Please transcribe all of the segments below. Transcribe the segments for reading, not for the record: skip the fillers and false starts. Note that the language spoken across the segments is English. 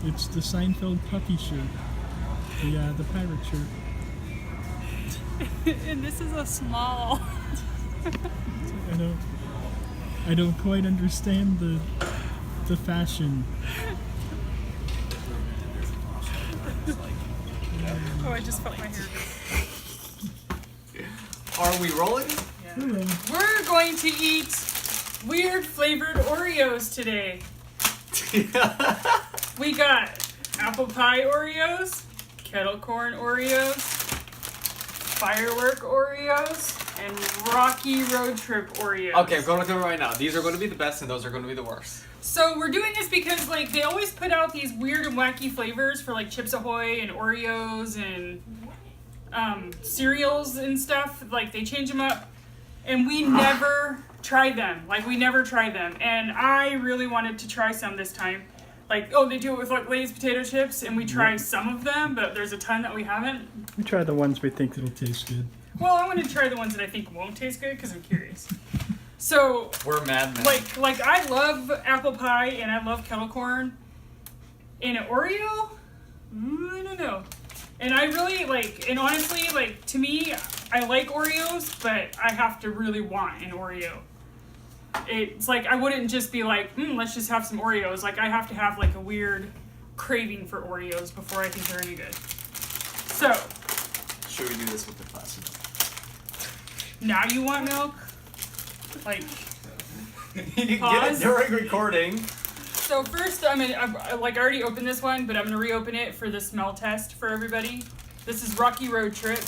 It's the Seinfeld puppy shirt. The pirate shirt. And this is a small. I don't quite understand the fashion. Oh, I just felt my hair. Are we rolling? Yeah. We're going to eat weird flavored Oreos today. We got apple pie Oreos, kettle corn Oreos, firework Oreos, and Rocky Road Trip Oreos. Okay, I'm going to tell you right now. These are going to be the best and those are going to be the worst. So we're doing this because like they always put out these weird and wacky flavors for like Chips Ahoy and Oreos and cereals and stuff. Like they change them up, and we never try them. And I really wanted to try some this time. Like, oh, they do it with like Lay's potato chips, and we try some of them, but there's a ton that we haven't. We try the ones we think it'll taste good. Well, I want to try the ones that I think won't taste good because I'm curious. So we're madmen. Like I love apple pie and I love kettle corn. And an Oreo, I don't know. And I really and honestly, to me, I like Oreos, but I have to really want an Oreo. It's like I wouldn't just be like, let's just have some Oreos. Like I have to have like a weird craving for Oreos before I think they're any good. So, should we do this with the class? Now you want milk? Like, you pause? get it during recording. So first, I already opened this one, but I'm gonna reopen it for the smell test for everybody. This is Rocky Road Trip.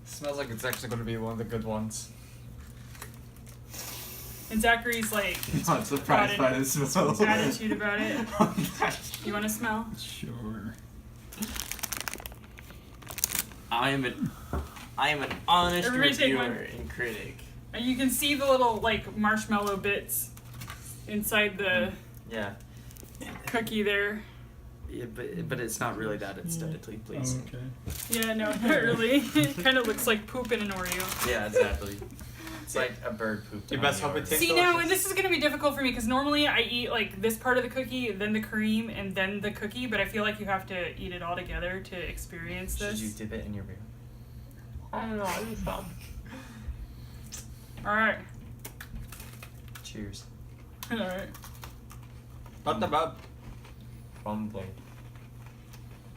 Smells like it's actually going to be one of the good ones. And Zachary's like, not surprised by this smell. Attitude about it. You want to smell? Sure. I am an honest reviewer and critic. And you can see the little marshmallow bits inside the cookie there. Yeah, but it's not really that aesthetically pleasing. Okay. Yeah, no, not really. It kind of looks like poop in an Oreo. Yeah, exactly. It's like a bird pooped. You best hope it tastes See now, and this is going to be difficult for me because normally I eat this part of the cookie, then the cream, and then the cookie. But I feel like you have to eat it all together to experience this. Should you dip it in your beer? I don't know. It's fun. All right. Cheers. All right. Not the bad. Crumbly.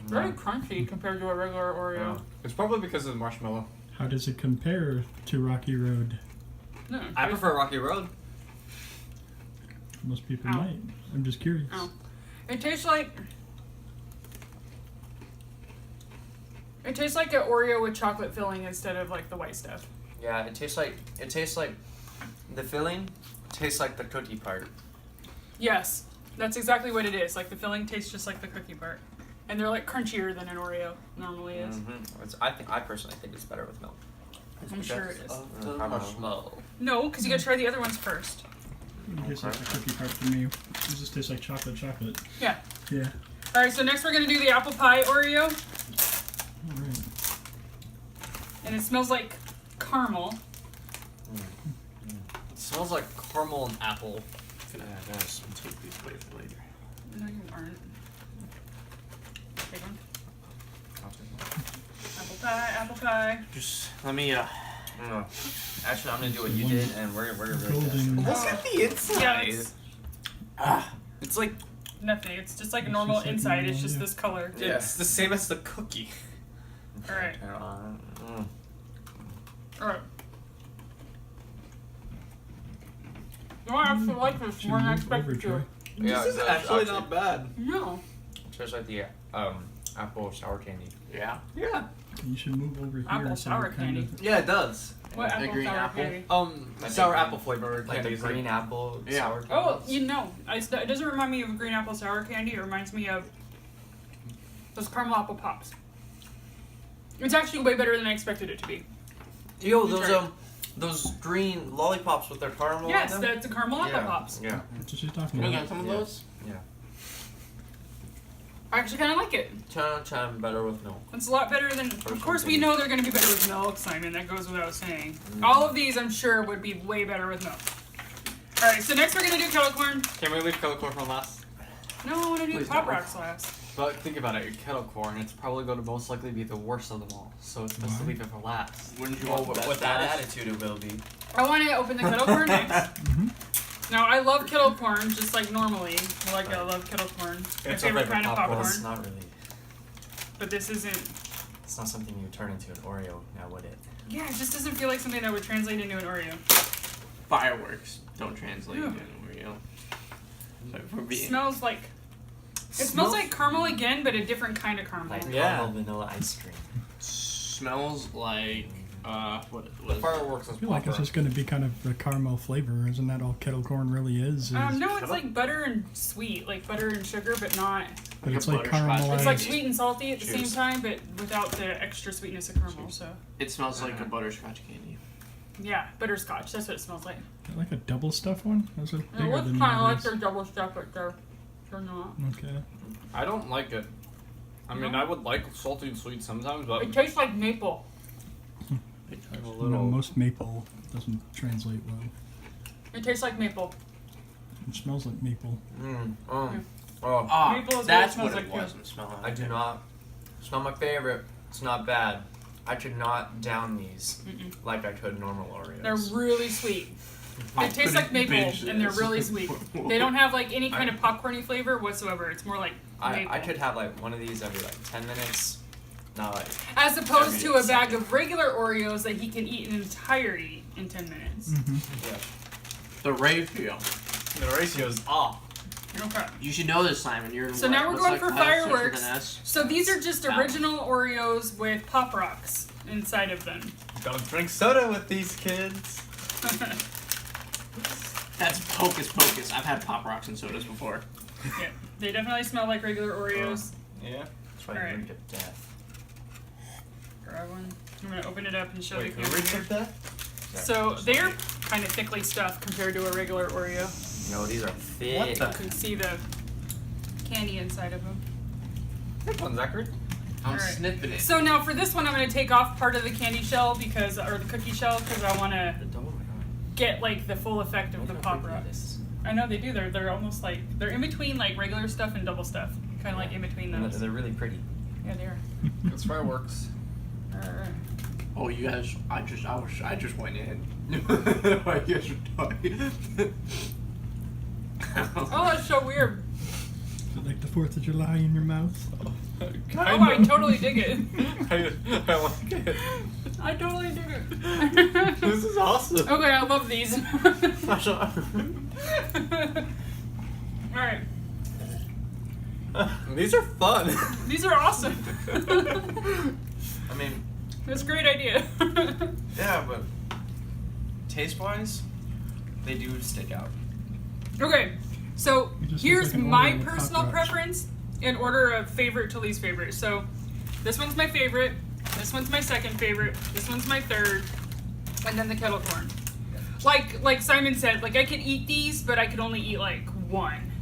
Very crunchy compared to a regular Oreo. Yeah. It's probably because of the marshmallow. How does it compare to Rocky Road? No, I prefer Rocky Road. Most people might. I'm just curious. Oh. It tastes like an Oreo with chocolate filling instead of the white stuff. Yeah, it tastes like the filling tastes like the cookie part. Yes, that's exactly what it is. Like the filling tastes just like the cookie part, and they're crunchier than an Oreo normally is. Mm-hmm. I personally think it's better with milk. I'm sure it is. Marshmallow. No, because you gotta try the other ones first. It tastes like the cookie part for me. It just tastes like chocolate. Yeah. Yeah. All right, so next we're gonna do the apple pie Oreo, All right. and it smells like caramel. It smells like caramel and apple. Guys, let's take these away for later. No, you aren't. Take one. Apple pie. Just let me. Actually, I'm gonna do what you did, and we're really Golden. Look at the inside. Yeah, It's like nothing. It's just like a normal just like inside. normal, It's just yeah. this color. it's the same as the cookie. All right. All right. No, I actually like this more than I expected to. Yeah, This is actually not bad. No. It tastes like the apple sour candy. Yeah. Yeah. You should move over here. Apple so sour you're kind candy. Yeah, it does. What The apple green sour apple? candy? Sour green- apple flavor like candy, the green green apple Yeah. sour candy. Oh, it doesn't remind me of green apple sour candy. It reminds me of those caramel apple pops. It's actually way better than I expected it to be. Yo, Okay. those green lollipops with their caramel Yes, on them. that's a caramel apple pops. Yeah. That's what she's talking Can we about. get some of Yeah. those? Yeah. I actually kind of like it. Time better with milk. It's a lot better than. Of course, we know they're going to be better with milk, Simon. That goes without saying. All of these, I'm sure, would be way better with milk. All right, so next we're going to do kettle corn. Can we leave kettle corn from last? No, I want to do Please Pop don't. Rocks last. But think about it, your kettle corn, it's probably going to most likely be the worst of them all. So it's best to Why? leave it for last. Wouldn't you Well, want the with best that first? attitude, it will be. I want to open the kettle corn next. Now, I love kettle corn just like normally. Like, I love kettle corn. My It's favorite kind of popcorn. popcorn. It's not really. But this isn't. It's not something you turn into an Oreo, now would it? Yeah, it just doesn't feel like something that would translate into an Oreo. Fireworks don't translate Yeah. into Oreo. So if we're It being smells like. It smells like caramel again, but a different kind of caramel. Like Yeah. caramel vanilla ice cream. smells like what The is fireworks I is feel like it's just going to be kind of the caramel flavor. Isn't that all kettle corn really is? No, it's like butter and sweet, like butter and sugar, but not. But it's a like butterscotch caramelized. It's like sweet and salty at the Cheers. same time, but without the extra sweetness of caramel. So It smells like a butterscotch candy. yeah, butterscotch. That's what it smells like. Like a double stuff one? Those are It bigger looks than kind of like others. their double stuff, but they're not. Okay. I don't like it. I mean, No? I would like salty and sweet sometimes, but It tastes like maple. it's a No, little. most maple doesn't translate well. It tastes like maple. It smells like maple. Oh, Ah, Maple is that's what it what it smells like, was. I'm smelling. I do not. It's not my favorite. It's not bad. I could not down these like I could normal Oreos. They're really sweet. I They taste like couldn't maple, binge and they're this. really sweet. They don't have like any kind of popcorny flavor whatsoever. It's more like maple. I could have like one of these every like 10 minutes. Not like As opposed to a every bag second. of regular Oreos that he can eat an entirety in 10 minutes. yeah. The ratio. The ratio is off. Okay. You should know this, Simon. You're So what, now we're what's going like for how to start with fireworks. an S? So these are just Wow. original Oreos with Pop Rocks inside of them. Don't drink soda with these kids. That's hocus pocus. I've had Pop Rocks and sodas before. Yeah, they definitely smell like regular Oreos. Yeah. That's why Alright. you drink to death. Grab one. I'm gonna open it up and show Wait, the who camera reads here. like that? So they're kind of thickly stuffed compared to a regular Oreo. No, these are thick. the- You can see the candy inside of them. This one's accurate. I'm Alright. sniffing it. So now for this one, I'm gonna take off part of the candy shell because, or the cookie shell, because I want to Oh my god. get like the full effect of Look the how Pop big that Rocks. is. I know they do. They're almost like they're in between like regular stuff and double stuff. Kind of like in between And those. they're really pretty. Yeah, they are. It's fireworks. Alright. Oh, you guys! I just went in. I guess you're talking. Oh, that's so weird. Is it like the 4th of July in your mouth? Oh, I totally dig it. I like it. I totally dig it. This is awesome. Okay, I love these. Alright. These are fun. These are awesome. I mean, That's a great idea. yeah, but taste wise, they do stick out. Okay, so It just here's looks like an my Oreo with personal Pop Rocks. preference in order of favorite to least favorite. So this one's my favorite, this one's my second favorite, this one's my third, and then the kettle corn. Like Simon said, like I could eat these, but I could only eat like one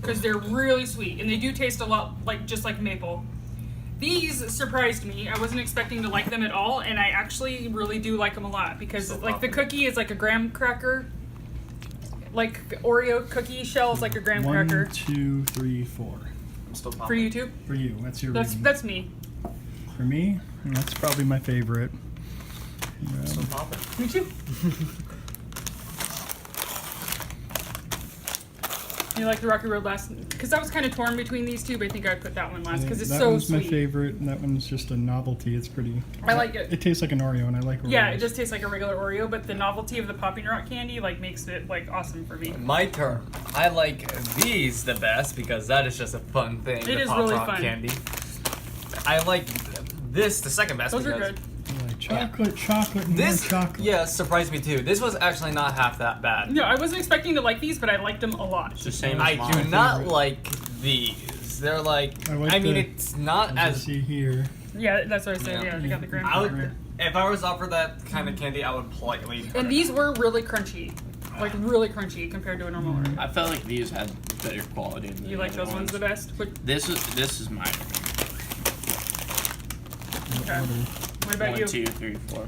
because they're really sweet and they do taste a lot like just like maple. These surprised me. I wasn't expecting to like them at all, and I actually really do like them a lot because So like the popular. cookie is like a graham cracker. Like Oreo cookie shell is like a graham 1, cracker. 2, 3, 4. I'm still popping. For you too? For you, that's your That's rating. that's me. For me, that's probably my favorite. Still popping. Me too. You like the Rocky Road last? Because I was kind of torn between these two, but I think I would put that one last because it's that so one's my sweet. favorite, and that one's just a novelty. It's pretty. I like it. It tastes like an Oreo, and I like Oreos. Yeah, it just tastes like a regular Oreo, but the novelty of the popping rock candy like makes it like awesome for me. My turn. I like these the best because that is just a fun thing. It the is Pop really Rock fun. candy. I like this the second best Those are because good. I like chocolate, and this more chocolate. yeah surprised me too. This was actually not half that bad. No, I wasn't expecting to like these, but I liked them a lot. It's the same as I mine. do not favorite. like these. They're like I like I mean the- it's not As you as see here, Yeah, that's what I said. Yeah. Yeah, they got the graham I would cracker. if I was offered that kind of candy I would politely turn And it these down. were really crunchy, like really crunchy compared to a normal Oreo. I felt like these had better quality. Than You the like other those ones the best? Which, This is mine. okay. What about 1, you? 2, 3, 4.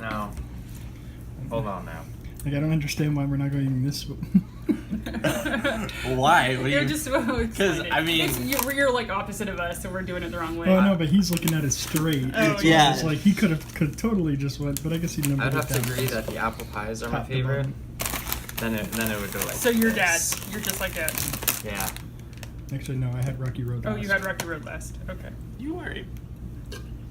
No. Hold on now. Like, I don't understand why we're not going this. Why? What do You're you? just so excited. I mean- you're like opposite of us, so we're doing it the wrong way. Oh no, but he's looking at it straight. Oh, It's yeah. It's like he could have totally just went, but I guess he never. I'd did have to that. agree that the apple pies are my Top to favorite. bottom. Then it would go like. So you're dad. this. You're just like dad. Yeah. Actually, no, I had Rocky Road. Oh, last. you had Rocky Road last. Okay. You are a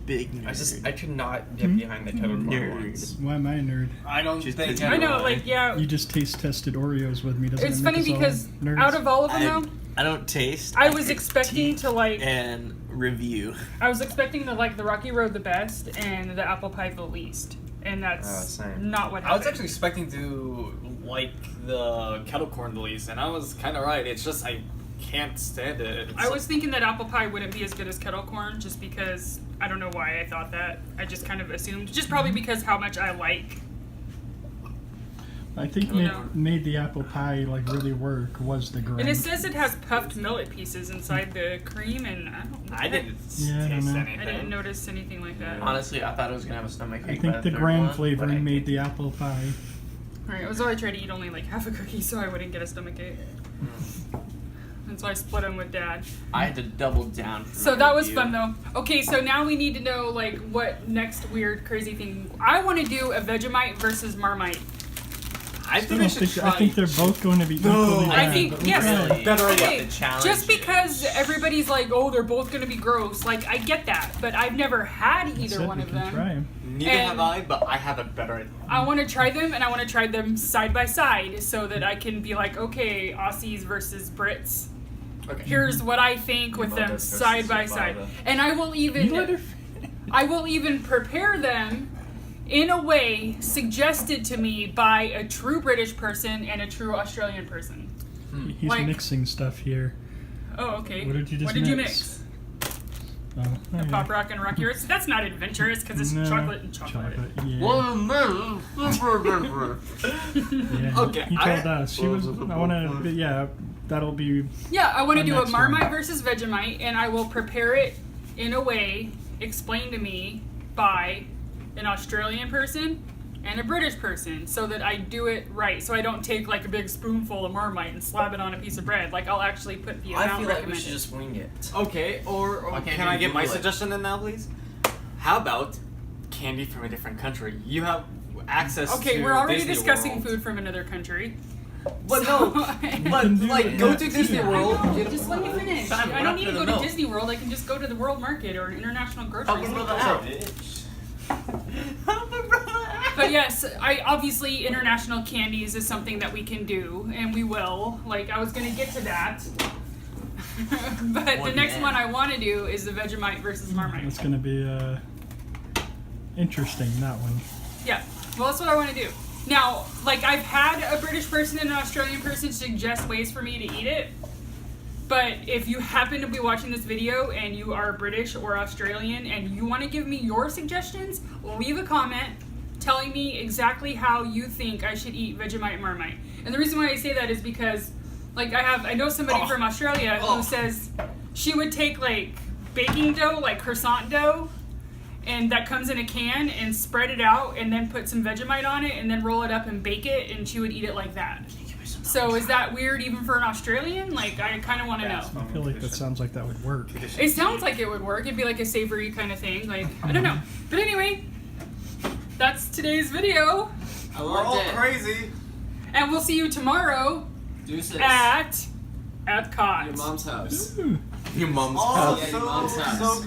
big nerd. I could not get Hmm? behind the kettle corn Nerd. ones. Why am I a nerd? I don't Just think pick I know, anyone. like, yeah. You just taste tested Oreos with me. Doesn't It's it make funny us all because nerds? out of all of them, though, I don't taste. I was expecting to like. and review. I was expecting to like the Rocky Road the best and the apple pie the least, and that's same. not what I happened. was actually expecting to like the kettle corn the least, and I was kind of right. It's just I can't stand it. I was thinking that apple pie wouldn't be as good as kettle corn, just because I don't know why I thought that. I just kind of assumed, just probably because how much I like. I think You made, know. made the apple pie like really work was the grind. And it says it has puffed millet pieces inside the cream, and I didn't Yeah, I don't taste know. anything. I didn't notice anything like that. Honestly, I thought it was gonna have a stomach I ache. think by the third graham one, but I flavoring made think- the apple pie. Alright, so I tried to eat only like half a cookie so I wouldn't get a stomach ache. And so I split them with Dad. I had to double down. For So my that was review. fun though. Okay, so now we need to know like what next weird crazy thing. I want to do a Vegemite versus Marmite. I I, think I don't should think, try. I think they're both going to be equally I bad. think- but we yes. tried. Really? Better Okay, the challenge just because is- everybody's like, oh, they're both gonna be gross. Like I get that, but I've never had That's either it, one we of can them. try 'em. Neither and- have I, but I have a better idea. I want to try them, and I want to try them side by side so that I can be like, okay, Aussies versus Brits. Okay. Here's what I think with them Lotus versus side by side, Lava. and I will You let her even I will even prepare them in a way suggested to me by a true British person and a true Australian person. He's Like- mixing stuff here. Oh, okay. What did you just you mix? mix? Oh, A okay. Pop Rock and Rocky Road. So that's not adventurous because it's No, chocolate and chocolate. Yeah. Yeah, Okay, He I- told us. She was. I want to. Yeah, that'll be. Yeah, I want to The do a next one. Marmite versus Vegemite, and I will prepare it in a way explained to me by an Australian person and a British person, so that I do it right. So I don't take like a big spoonful of Marmite and slap it on a piece of bread. Like I'll actually put the amount I feel like we recommended. should just wing it. Okay, or Why can't can you I get my Google it? suggestion in now, please? How about candy from a different country? You have access to Okay, we're already Disney discussing World. food from another country. But no, can but do like it. go Yeah. to Disney Yeah. World. I know, get- just let me finish. Sam, I we're don't need to not go gonna to know. Disney World. I can just go to the World Market or an international grocery store. But yes, I obviously international candies is something that we can do, and we will. Like I was gonna get to that, but the One next man. one I want to do is the Vegemite versus Marmite. It's gonna be interesting. That one. Yeah, well that's what I want to do. Now, like I've had a British person and an Australian person suggest ways for me to eat it. But if you happen to be watching this video and you are British or Australian and you want to give me your suggestions, leave a comment telling me exactly how you think I should eat Vegemite and Marmite. And the reason why I say that is because, like, I know somebody from Australia who says she would take like baking dough, like croissant dough, and that comes in a can and spread it out and then put some Vegemite on it and then roll it up and bake it, and she would eat it like that. So is that weird even for an Australian? Like, I kind of want to know. I feel like that sounds like that would work. It sounds like it would work. It'd be like a savory kind of thing. Like, I don't know. But anyway, that's today's video. I We're loved all it. crazy. And we'll see you tomorrow Deuces. at Epcot. Your mom's house. Ooh. Your mom's Oh, house. yeah, Your mom's house. so